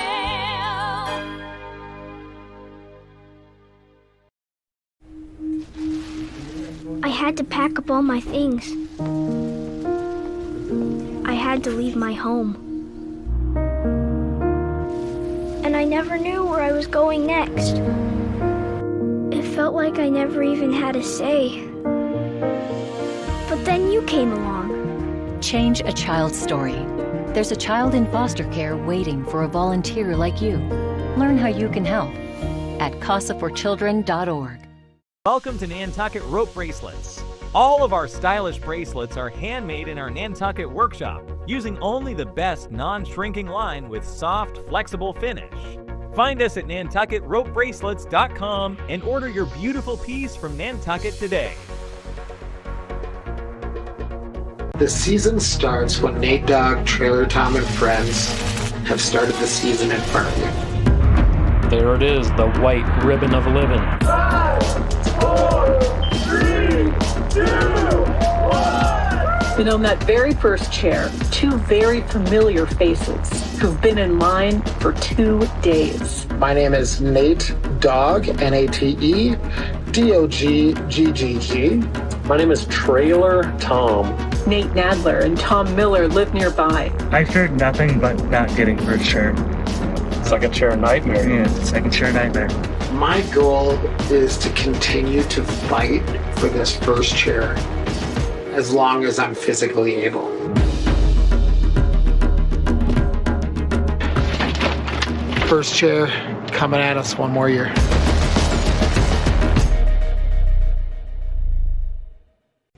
I had to pack up all my things. I had to leave my home. And I never knew where I was going next. It felt like I never even had a say. But then you came along. Change a child's story. There's a child in foster care waiting for a volunteer like you. Learn how you can help at casaforchildren.org. Welcome to Nantucket Rope Bracelets. All of our stylish bracelets are handmade in our Nantucket workshop, using only the best non-shrinking line with soft, flexible finish. Find us at nantucketropebracelets.com and order your beautiful piece from Nantucket today. The season starts when Nate Dogg, Trailer Tom, and friends have started the season in front of you. There it is, the white ribbon of living. 5, 4, 3, 2, 1. And on that very first chair, 2 very familiar faces who've been in line for 2 days. My name is Nate Dogg, Nate Dogg. My name is Trailer Tom. Nate Nadler and Tom Miller live nearby. I feared nothing but not getting first chair. Second chair nightmare. Yeah, second chair nightmare. My goal is to continue to fight for this first chair as long as I'm physically able. first chair coming at us one more year.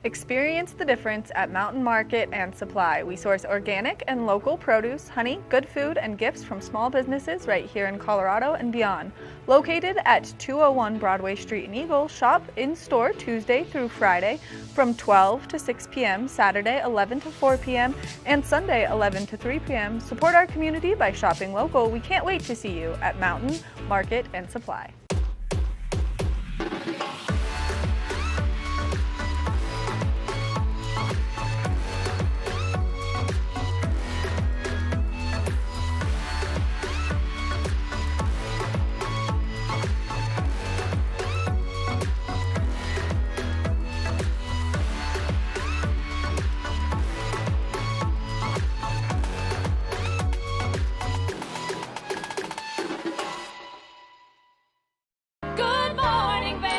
Experience the difference at Mountain Market and Supply. We source organic and local produce, honey, good food, and gifts from small businesses right here in Colorado and beyond. Located at 201 Broadway Street in Eagle, shop in-store Tuesday through Friday from 12 to 6 p.m., Saturday 11 to 4 p.m., and Sunday 11 to 3 p.m. Support our community by shopping local. We can't wait to see you at Mountain Market and Supply. Good morning, Vail.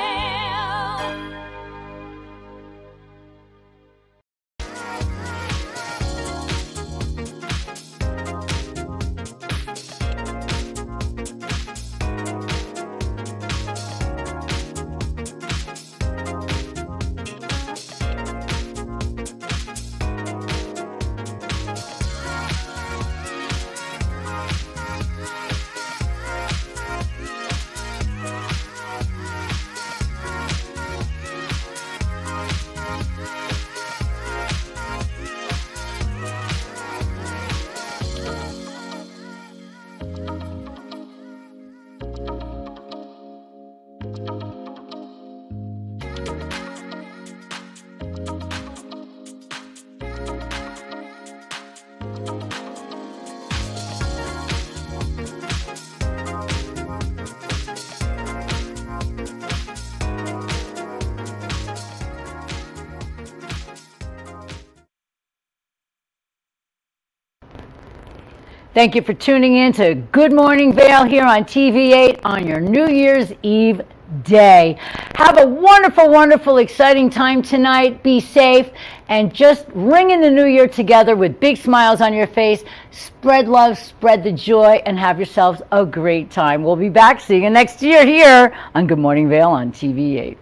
Thank you for tuning in to Good Morning Vail here on TV8 on your New Year's Eve day. Have a wonderful, wonderful, exciting time tonight. Be safe and just ring in the new year together with big smiles on your face. Spread love, spread the joy, and have yourselves a great time. We'll be back. See you next year here on Good Morning Vail on TV8.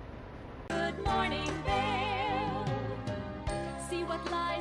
Good morning, Vail. See what lies